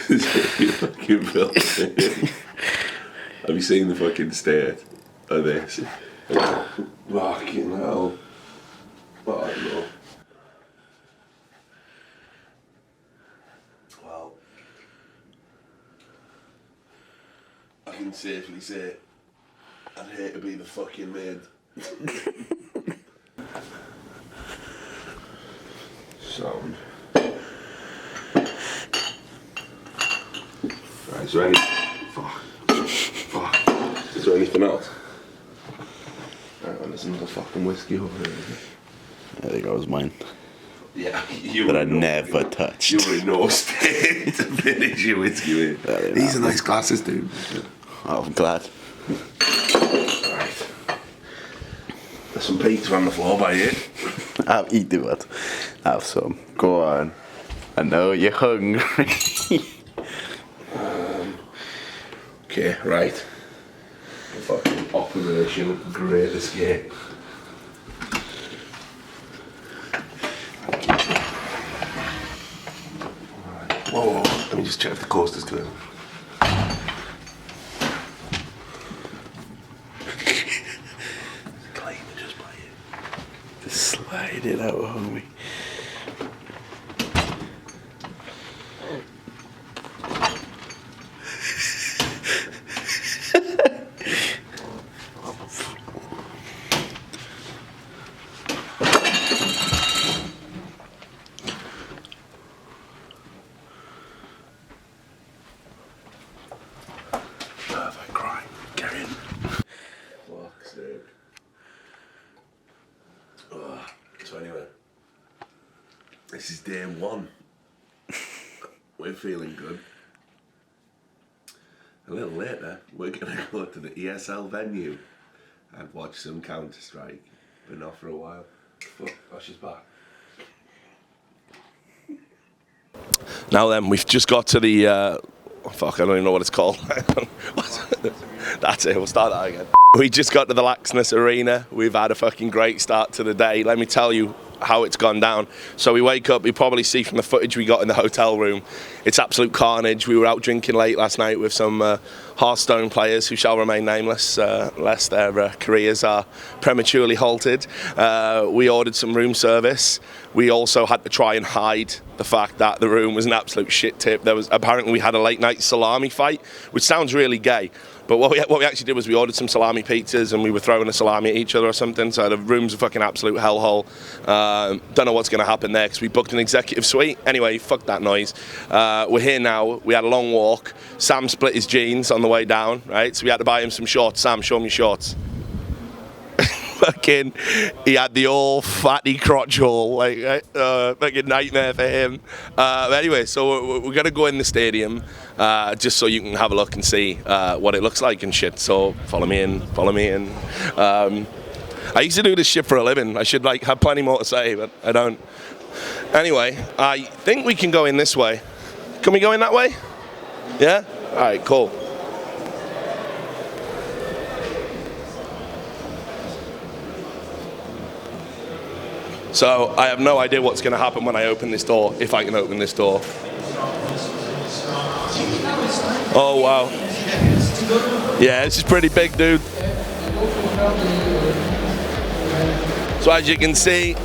You fucking filthy. Have you seen the fucking state of this? Fucking hell. Oh, no. Well, I can safely say I'd hate to be the fucking maid. Sound. Right, is there any... Fuck. Is there anything else? Right, well, there's another fucking whiskey over there, isn't it? There goes mine. Yeah, you that I never touched. You were in no state to finish your whiskey with. These are nice glasses, dude. Oh, I'm glad. Right. There's some pizza on the floor by you. I'll eat it. Have some. Go on. I know you're hungry. Okay, right. The fucking Operation Great Escape. Whoa, let me just check if the coast is clear. Clean just by you. Just slide it out, homie. So anyway, this is day one. We're feeling good. A little later, we're gonna go to the ESL venue and watch some Counter-Strike. Been off for a while. Fuck, she's back. Now then, we've just got to the, fuck, I don't even know what it's called. That's it, we'll start that again. We just got to the Laxness Arena. We've had a fucking great start to the day. Let me tell you how it's gone down. So we wake up, you probably see from the footage we got in the hotel room, it's absolute carnage. We were out drinking late last night with some Hearthstone players who shall remain nameless, lest their careers are prematurely halted. We ordered some room service. We also had to try and hide the fact that the room was an absolute shit tip. Apparently we had a late night salami fight, which sounds really gay. But what we actually did was we ordered some salami pizzas and we were throwing a salami at each other or something. So the room's a fucking absolute hellhole. Don't know what's going to happen there because we booked an executive suite. Anyway, fuck that noise. We're here now. We had a long walk. Sam split his jeans on the way down, right? So we had to buy him some shorts. Sam, show me your shorts. Fucking, he had the old fatty crotch hole, like fucking nightmare for him. But anyway, so we're gonna go in the stadium, just so you can have a look and see what it looks like and shit. So follow me in. I used to do this shit for a living. I should have plenty more to say, but I don't. Anyway, I think we can go in this way. Can we go in that way? Yeah? All right, cool. So I have no idea what's going to happen when I open this door, if I can open this door. Oh, wow. Yeah, this is pretty big, dude. So as you can see,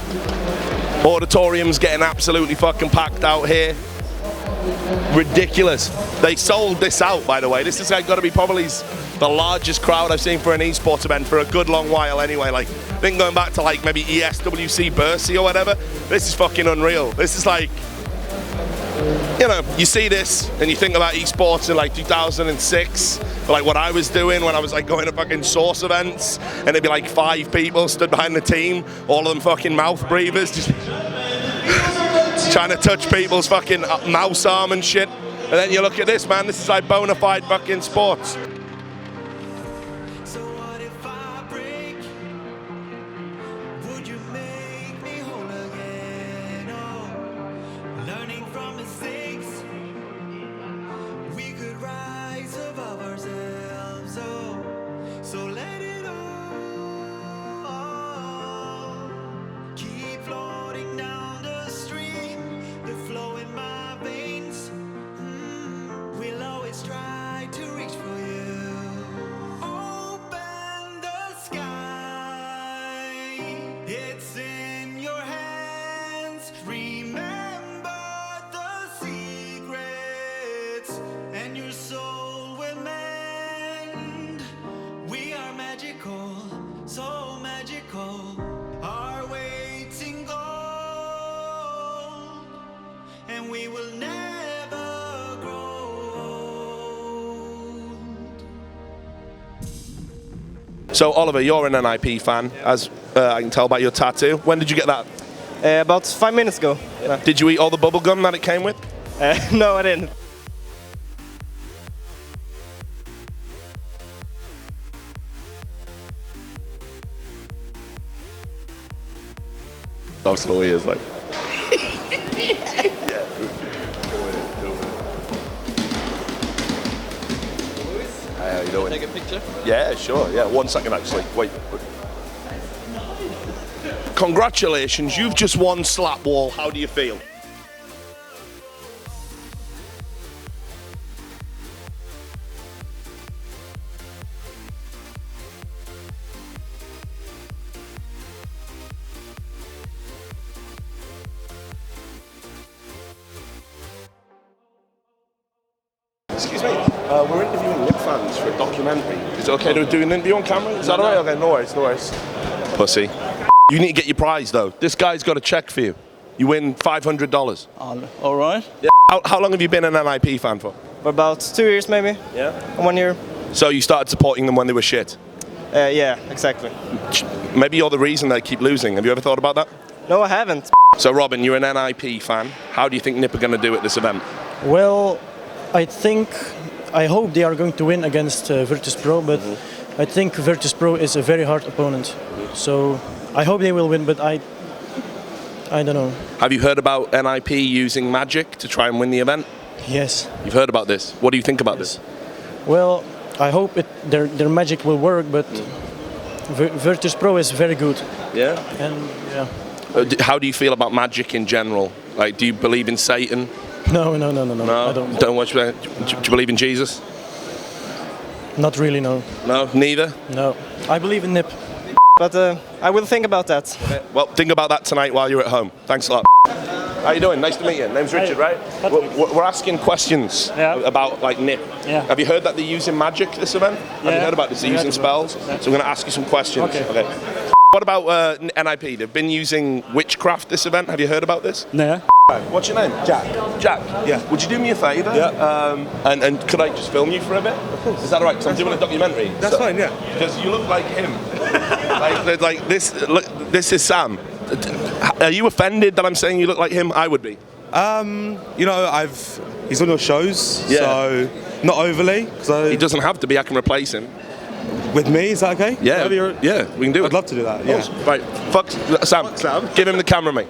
auditorium's getting absolutely fucking packed out here. Ridiculous. They sold this out, by the way. This has got to be probably the largest crowd I've seen for an esports event for a good long while anyway. Like, I think going back to like maybe ESWC Bercy or whatever, this is fucking unreal. This is like, you know, you see this and you think about esports in like 2006, like what I was doing when I was like going to fucking source events, and it'd be like 5 people stood behind the team, all of them fucking mouth breathers, just trying to touch people's fucking mouse arm and shit. And then you look at this, man, this is like bona fide fucking sports. So Oliver, you're an NiP fan, as I can tell by your tattoo. When did you get that? About 5 minutes ago. Did you eat all the bubble gum that it came with? No, I didn't. That's the way he is, like. How you doing? Take a picture? Yeah, sure. Yeah, 1 second actually. Wait. Congratulations, you've just won Slap Wall. How do you feel? Excuse me, we're interviewing NiP fans for a documentary. Is it okay to do an interview on camera? Is that alright? Okay, no worries, no worries. Pussy. You need to get your prize though. This guy's got a check for you. You win $500. All right. Yeah. How long have you been an NiP fan for? For about 2 years, maybe. Yeah. 1 year. So you started supporting them when they were shit? Yeah, exactly. Maybe you're the reason they keep losing. Have you ever thought about that? No, I haven't. So Robin, you're an NiP fan. How do you think NiP are going to do at this event? Well, I hope they are going to win against Virtus Pro, but I think Virtus Pro is a very hard opponent. So I hope they will win, but I don't know. Have you heard about NiP using magic to try and win the event? Yes. You've heard about this. What do you think about this? Well, I hope their magic will work, but Virtus Pro is very good. Yeah. And yeah. How do you feel about magic in general? Like, do you believe in Satan? No. No, I don't. Don't watch that. Do you believe in Jesus? Not really, no. No, neither. No. I believe in NiP. But I will think about that. Well, think about that tonight while you're at home. Thanks a lot. How you doing? Nice to meet you. Name's Richard, right? We're asking questions about like NiP. Yeah. Have you heard that they're using magic this event? Have you heard about this? They're using spells. So we're going to ask you some questions. Okay. What about NiP? They've been using witchcraft this event. Have you heard about this? No. What's your name? Jack. Jack. Yeah. Would you do me a favour? Yeah. And could I just film you for a bit? Of course. Is that alright? Because I'm doing a documentary. That's fine. Yeah. Because you look like him. like this. Look, this is Sam. Are you offended that I'm saying you look like him? I would be. You know, he's on your shows, so not overly. He doesn't have to be. I can replace him. With me, is that okay? Yeah. Yeah, we can do it. I'd love to do that. Yeah. Right. Fuck Sam. Give him the camera, mate.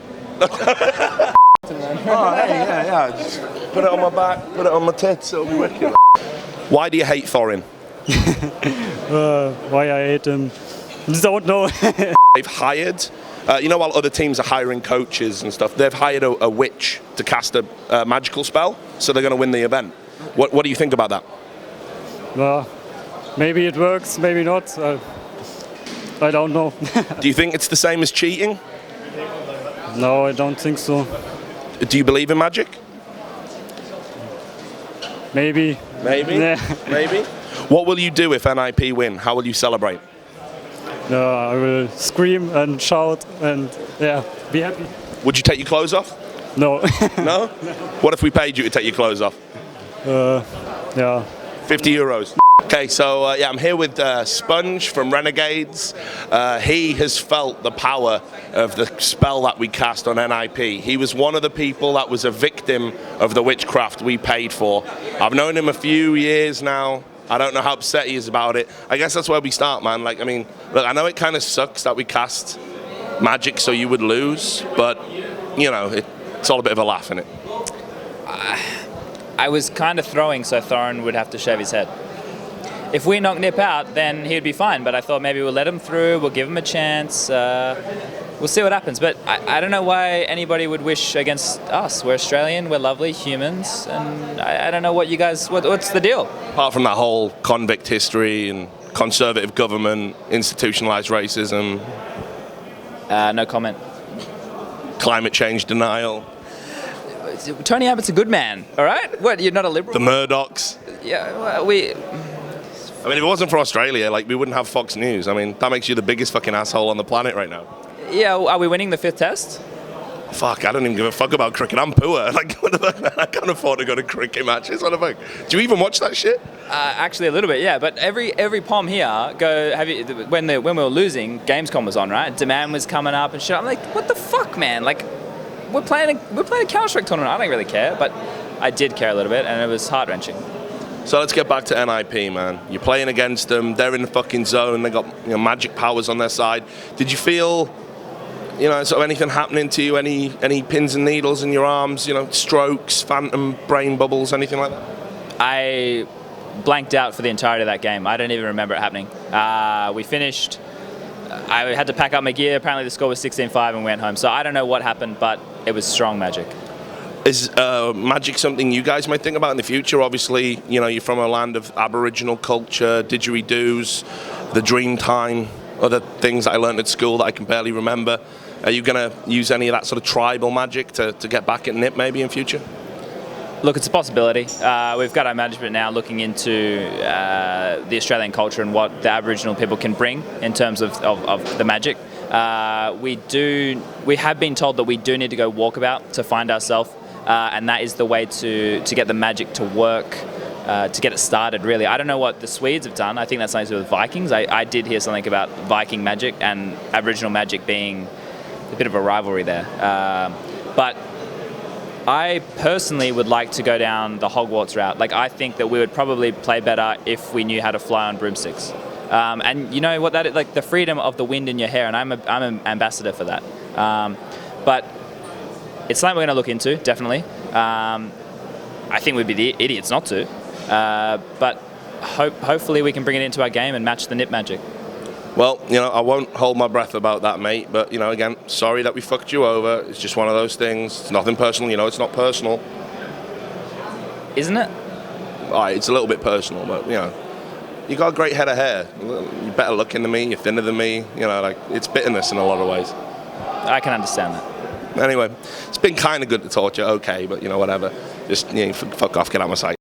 Oh, hey, yeah. Just put it on my back. Put it on my tits. It'll be wicked. Why do you hate Thorin? Why I hate him? Don't know. They've hired. While other teams are hiring coaches and stuff, they've hired a witch to cast a magical spell, so they're going to win the event. What do you think about that? Maybe it works, maybe not. I don't know. Do you think it's the same as cheating? No, I don't think so. Do you believe in magic? Maybe. Maybe? Yeah. Maybe? What will you do if NiP win? How will you celebrate? No, I will scream and shout and be happy. Would you take your clothes off? No. No? What if we paid you to take your clothes off? 50 euros. Okay, so I'm here with Sponge from Renegades. He has felt the power of the spell that we cast on NiP. He was one of the people that was a victim of the witchcraft we paid for. I've known him a few years now. I don't know how upset he is about it. I guess that's where we start, man. Look, I know it kind of sucks that we cast magic so you would lose, but, it's all a bit of a laugh, innit? I was kind of throwing so Thorin would have to shave his head. If we knock NiP out, then he'd be fine, but I thought maybe we'll let him through, we'll give him a chance, we'll see what happens. But I don't know why anybody would wish against us. We're Australian, we're lovely humans, and I don't know what you guys, what's the deal? Apart from that whole convict history and conservative government, institutionalised racism. No comment. Climate change denial. Tony Abbott's a good man, all right? What, you're not a liberal? The Murdochs. Yeah, well, if it wasn't for Australia, we wouldn't have Fox News. That makes you the biggest fucking asshole on the planet right now. Yeah, are we winning the fifth test? fuck, I don't even give a fuck about cricket. I'm poor. Like, what the fuck, man? I can't afford to go to cricket matches. What the fuck? Do you even watch that shit? Actually, a little bit, yeah. But every POM here, when we were losing, Gamescom was on, right? Demand was coming up and shit. I'm like, what the fuck, man? Like, we're playing a Counter-Strike tournament. I don't really care, but I did care a little bit, and it was heart-wrenching. So let's get back to NiP, man. You're playing against them. They're in the fucking zone. They got magic powers on their side. Did you feel, sort of anything happening to you? Any pins and needles in your arms? Strokes, phantom brain bubbles, anything like that? I blanked out for the entirety of that game. I don't even remember it happening. We finished. I had to pack up my gear. Apparently the score was 16-5 and went home. So I don't know what happened, but it was strong magic. Is magic something you guys might think about in the future? Obviously, you're from a land of Aboriginal culture, didgeridoos, the dream time, other things that I learned at school that I can barely remember. Are you going to use any of that sort of tribal magic to get back at NiP maybe in future? Look, it's a possibility. We've got our management now looking into the Australian culture and what the Aboriginal people can bring in terms of the magic. We have been told that we do need to go walkabout to find ourselves, and that is the way to get the magic to work, to get it started, really. I don't know what the Swedes have done. I think that's something to do with Vikings. I did hear something about Viking magic and Aboriginal magic being a bit of a rivalry there. But I personally would like to go down the Hogwarts route. Like, I think that we would probably play better if we knew how to fly on broomsticks. And you know what that is? Like, the freedom of the wind in your hair, and I'm an ambassador for that. But it's something we're going to look into, definitely. I think we'd be the idiots not to. But hopefully we can bring it into our game and match the NiP magic. Well, I won't hold my breath about that, mate. But, again, sorry that we fucked you over. It's just one of those things. It's nothing personal. It's not personal. Isn't it? All right, it's a little bit personal, but, you got a great head of hair. You're better looking than me. You're thinner than me. It's bitterness in a lot of ways. I can understand that. Anyway, it's been kind of good to talk to you. Okay, but, whatever. Just, fuck off. Get out of my sight.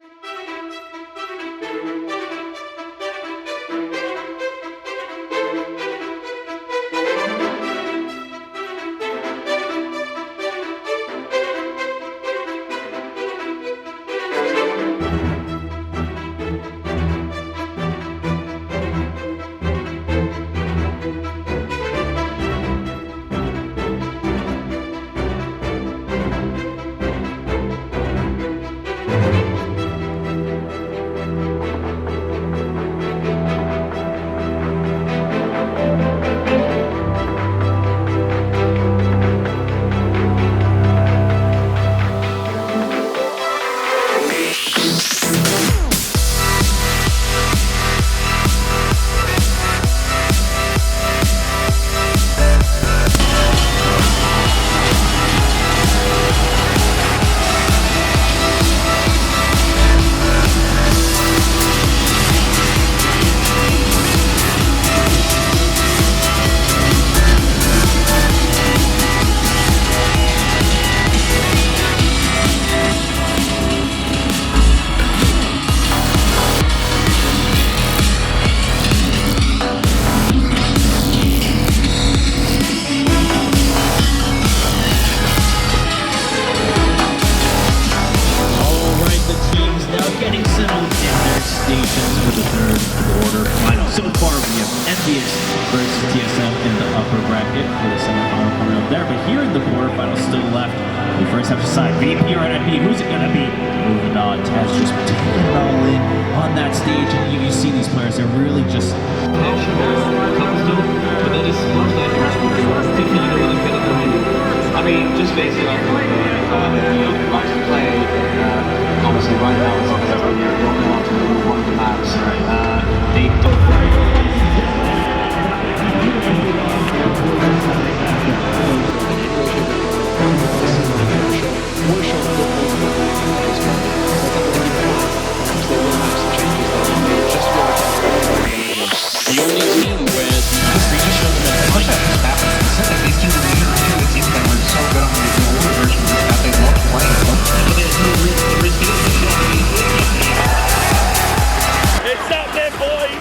versus TSM in the upper bracket for the semifinal coming up there. But here in the quarterfinals still left, we first have to decide VP or NiP. Who's it going to be? Moving on, Taz just taking it all in on that stage. And you see these players, they're really just but they just watch that thinking you know what they're going to do. I mean, just based on likes to play, obviously right now it's because they're rolling on to one of the maps. They the only team where the screen shows them as much as happens. These teams are the teams that were so good on the older version that they love playing. But there's no risk. It's not there, boys.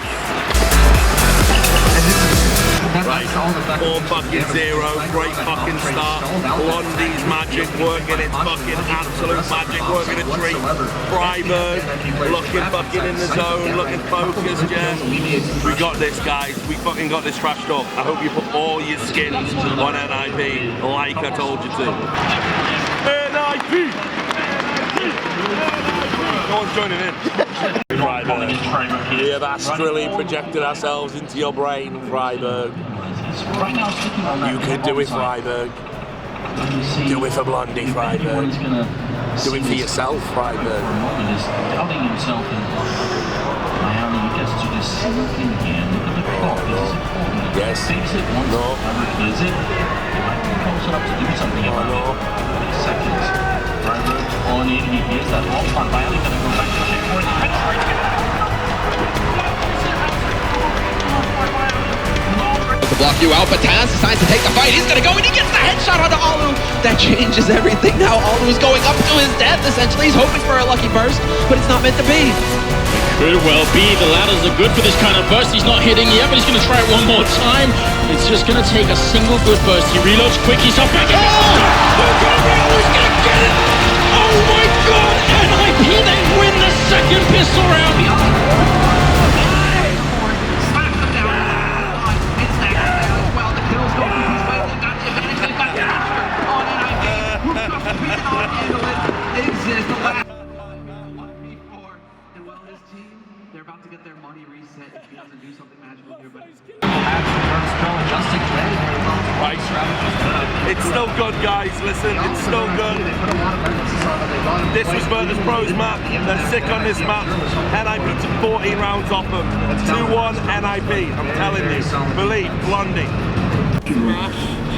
Blondey's magic working its fucking absolute magic working a treat. Freiburg looking fucking in the zone, looking focused, yeah. We got this, guys. We fucking got this trashed up. I hope you put all your skins on NiP like I told you to. NiP! No one's joining in. Freiburg. We have astrally projected ourselves into your brain, Freiburg. You can do it, Freiburg. Do it for Blondey, Freiburg. Do it for yourself, Freiburg. Doubting himself and Miami gets to this in here. Look at the clock. This is important. Yes. Takes it once. No. Is it? Might be close enough to do something about it. Seconds. Freiburg on in. He hears that off on Miami. Gonna go back to the for it. Block you out, but Taz decides to take the fight. He's gonna go and he gets the headshot onto Alu. That changes everything now. Alu is going up to his death, essentially. He's hoping for a lucky burst, but it's not meant to be. Could well be. The ladders are good for this kind of burst. He's not hitting yet, but he's gonna try it one more time. It's just gonna take a single good burst. He reloads quick, he's up back in. He's gonna get it! Oh my god! NiP, they win the second pistol round! They're about to get their money reset if he doesn't do something magical here, but It's still good, guys. Listen, it's still good. This was Virtus Pro's map. They're sick on this map. NiP took 14 rounds off them. 2-1 NiP. I'm telling you. Believe, Blondey.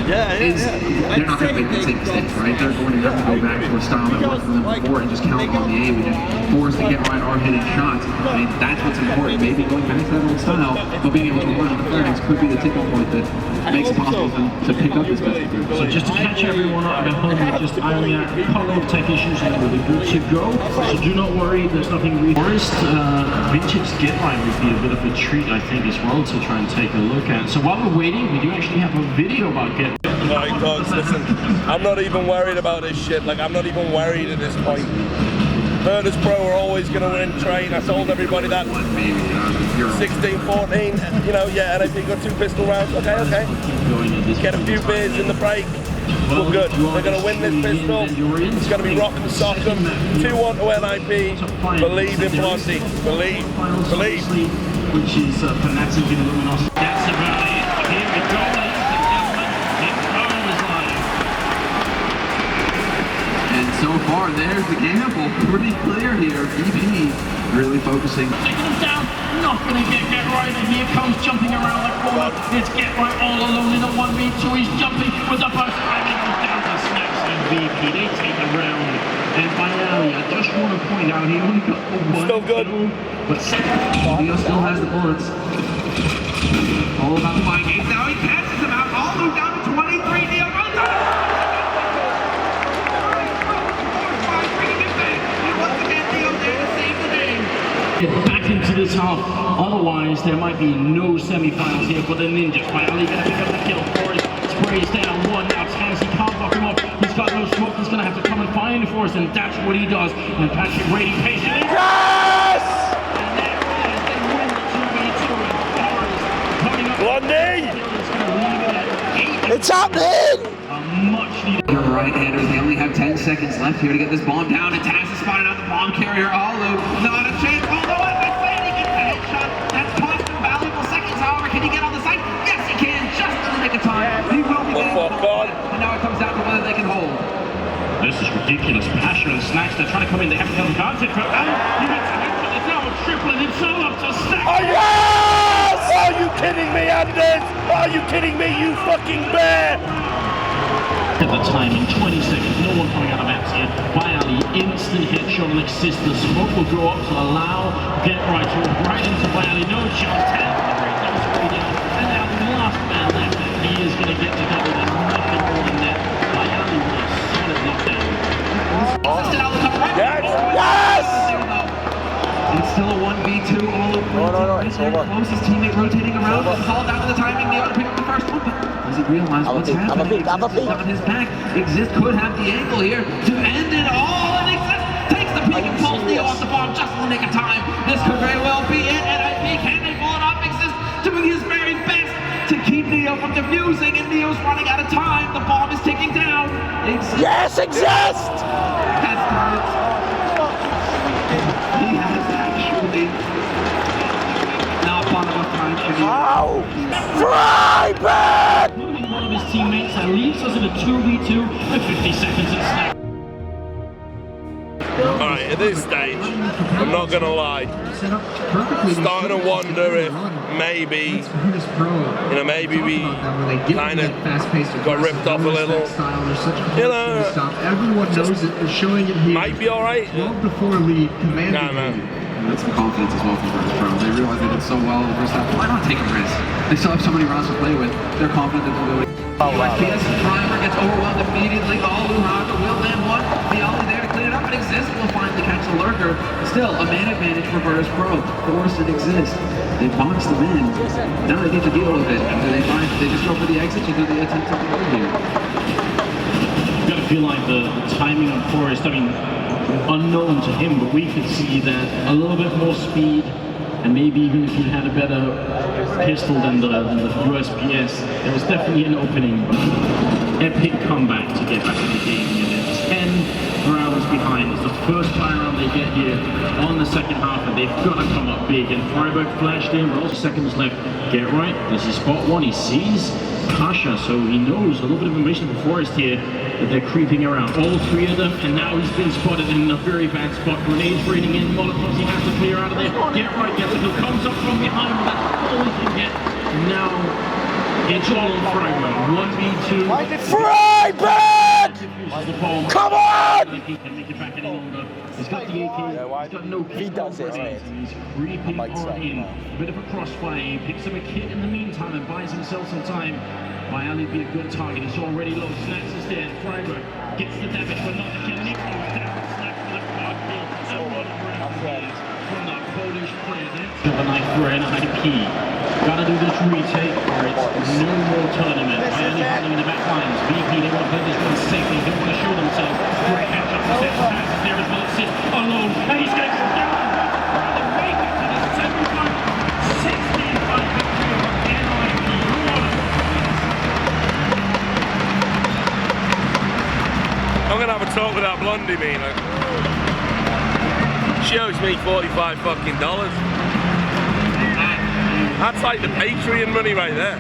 They're not going to make the same mistakes, right? They're going to have to go back to a style that worked for them before and just count on the A. We just force to get right hard-hitting shots. I mean, that's what's important. Maybe going back to that old style, but being able to run on the flags could be the tipping point that makes it possible for them to pick up this best group. So just to catch everyone up at home, we just iron out a couple of tech issues and we'll be good to go. So do not worry, there's nothing really. Forest vintage Getline would be a bit of a treat, I think, as well to try and take a look at. So while we're waiting, we do actually have a video about Get. Right, dogs, listen, I'm not even worried about this shit. Like, I'm not even worried at this point. Virtus Pro are always going to win train. I told everybody that. 16-14, you know, yeah, NiP got 2 pistol rounds. Okay. Get a few beers in the break. We're good. They're going to win this pistol. It's going to be rock and sock them. 2-1 to NiP. Believe in Blondey. Believe. Which is Fnatic in Luminosity. That's about it. Here we go. So far, there's the gamble. Pretty clear here. BP really focusing. Taking him down, not going to get right. And here comes jumping around the corner. It's Get Right all alone in a 1v2. He's jumping with the burst. And it goes down to Snaps and BP. They take the round. And finally, I just want to point out he only got one. Still good. But Leo still has the bullets. All about the mind games. Now he catches him out. All moved down to 23. Leo runs out. Back into this half, otherwise there might be no semi-finals here for the Ninjas. Finally gonna pick up the kill. Forrest sprays down one. Now Taz, he can't block him off. He's got no smoke. He's gonna have to come and find Forrest, and that's what he does. And Patrick waiting patiently. Yes! And there it is. They win the 2v2 and Forrest coming up. Blondey! It's happening! A much needed. Right-handers, they only have 10 seconds left here to get this bomb down, and Taz has spotted out the bomb carrier. Alu, not a chance. Although I think he gets the headshot. That's cost him valuable seconds. However, can he get on the site? Yes, he can. Just in the nick of time. He will be there. And now it comes down to whether they can hold. This is ridiculous. Passion and Snacks, they're trying to come in. They have to come advantage. But he gets the headshot. It's now a triple, and it's all up to Snacks. Oh, yes! Are you kidding me, Anders? Are you kidding me, you fucking bear? At the time, in 20 seconds, no one coming out of Maps here. Bialy, instant headshot will exist. The smoke will go up to allow Get Right to right into Bialy. No chance. That was really down. And now the last man left. He is going to get to double. There's nothing more than that. Bialy with a solid knockdown. Yes! Yes! It's still a 1v2 all over. get there close. His teammate rotating around. It's all down to the timing. Neo to pick up the first one, but does he realize what's happening? Exist is on his back. Exist could have the angle here to end it all, and Exist takes the peak and pulls Neo off the bomb just in the nick of time. This could very well be it, and I think can they pull it off? Exist doing his very best to keep Neo from defusing, and Neo's running out of time. The bomb is ticking down. Yes, Exist! That's right. He has actually not fun enough time for Neo. Oh! Freiburg! One of his teammates that leaves us in a 2v2 with 50 seconds in snack. Alright, at this stage, I'm not gonna lie, starting to wonder if maybe, maybe we kind of got ripped off a little. Everyone knows it. They're showing it here. Might be alright. 12 to 4 lead, commanding. Nah, man. That's some confidence as well from Virtus Pro. They realize they did so well in the first half. Why not take a risk? They still have so many rounds to play with. They're confident that they'll do it. PS Primer gets overwhelmed immediately. Alu, however, will land one. The Ollie there to clean it up. It exists. Will finally catch the lurker. Still, a man advantage for Virtus Pro. Forced it exists. They box them in. Now they need to deal with it. Do they just go for the exit or do they attempt to go here? I've got to feel like the timing on Forrest, I mean, unknown to him, but we could see that a little bit more speed, and maybe even if he had a better pistol than the USPS, there was definitely an opening. But epic comeback to get back in the game. And they're 10 rounds behind. It's the first fire round they get here on the second half, and they've got to come up big. And Freiburg flashed in, but also seconds left. Get right. Does he spot one? He sees Kasha, so he knows a little bit of information from Forrest here that they're creeping around. All three of them, and now he's been spotted in a very bad spot. Grenades raining in, Molotovs he has to clear out of there. Get right, gets it, comes up from behind, but that's all he can get. Now it's all on Freiburg. 1v2. Freiburg! Come on! He can make it back any longer. He's got the AK, he's got no kick. He does it, He's creeping on in. A bit of a crossfire. He picks him a kit in the meantime and buys himself some time. By Ali be a good target. He's already low. Snacks is there. Freiburg gets the damage, but not the kill. Nick goes down. Snack for the card kill. And what a round from the Polish player there. The knife for NiP. Gotta do this retake or it's no more tournament. By Ali handling in the back lines. VP, they want to play this one safely. They want to show themselves. Great catch up. The pass is there as well. It sits alone. And he's going to come down. The break to the semi-final. 16-5 victory over NiP. I'm gonna have a talk with that Blondey, man. She owes me $45 fucking. That's like the Patreon money right there.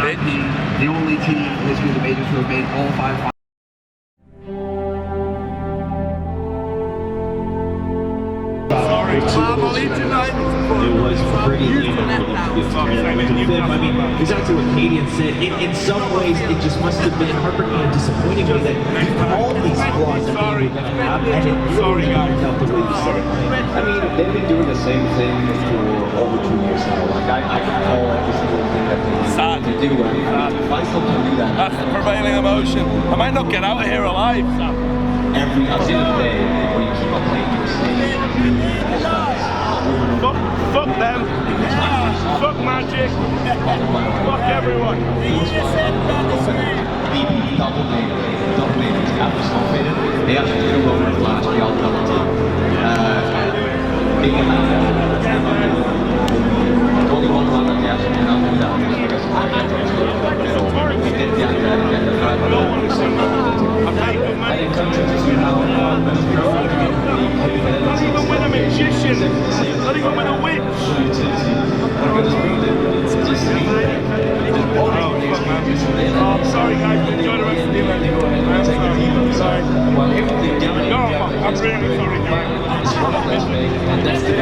Bitch. The only team in the history of the majors who have made all 5 It was pretty I mean, exactly what Canadian said. In some ways, it just must have been heartbreaking and disappointing that all these flaws that we were going to have, and it really turned out the way you said it. I mean, they've been doing the same thing for over 2 years now. Like, I can call every single thing that they do. If I still can do that. That's the prevailing emotion. I might not get out of here alive. Every single day, when you keep on playing your same. Fuck them. Fuck Magic. Fuck everyone. VP double named after Confronting. They actually did a rover flash, we all double team. Being a man, only one run that they actually did not do that because they did the other and get the drive. I think countries you now not even with a magician, not even with a witch. Oh, sorry guys, enjoy the rest of the event. I'm sorry. No, I'm really sorry. And that's the